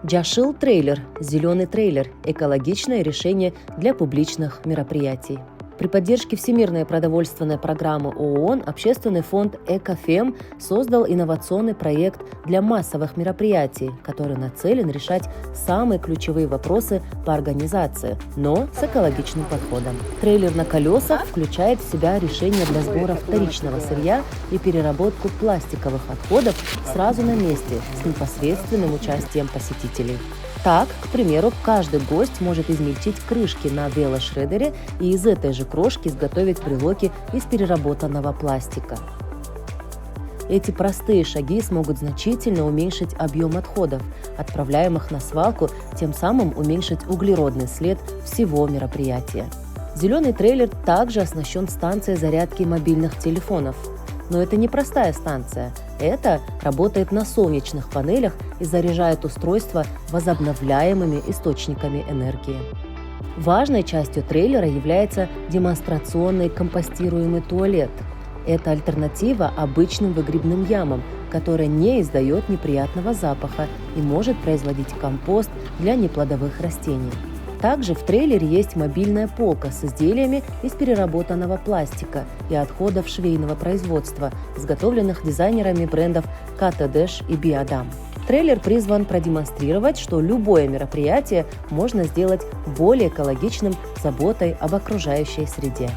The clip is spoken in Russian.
Джашил трейлер – зеленый трейлер, экологичное решение для публичных мероприятий. При поддержке Всемирной продовольственной программы ООН общественный фонд «Экофем» создал инновационный проект для массовых мероприятий, который нацелен решать самые ключевые вопросы по организации, но с экологичным подходом. Трейлер на колесах включает в себя решения для сбора вторичного сырья и переработку пластиковых отходов сразу на месте с непосредственным участием посетителей. Так, к примеру, каждый гость может измельчить крышки на велошредере и из этой же крошки изготовить брелоки из переработанного пластика. Эти простые шаги смогут значительно уменьшить объем отходов, отправляемых на свалку, тем самым уменьшить углеродный след всего мероприятия. Зеленый трейлер также оснащен станцией зарядки мобильных телефонов. Но это не простая станция. Это работает на солнечных панелях и заряжает устройство возобновляемыми источниками энергии. Важной частью трейлера является демонстрационный компостируемый туалет. Это альтернатива обычным выгребным ямам, которая не издает неприятного запаха и может производить компост для неплодовых растений. Также в трейлере есть мобильная полка с изделиями из переработанного пластика и отходов швейного производства, изготовленных дизайнерами брендов КТДэш и Биодам. Трейлер призван продемонстрировать, что любое мероприятие можно сделать более экологичным с заботой об окружающей среде.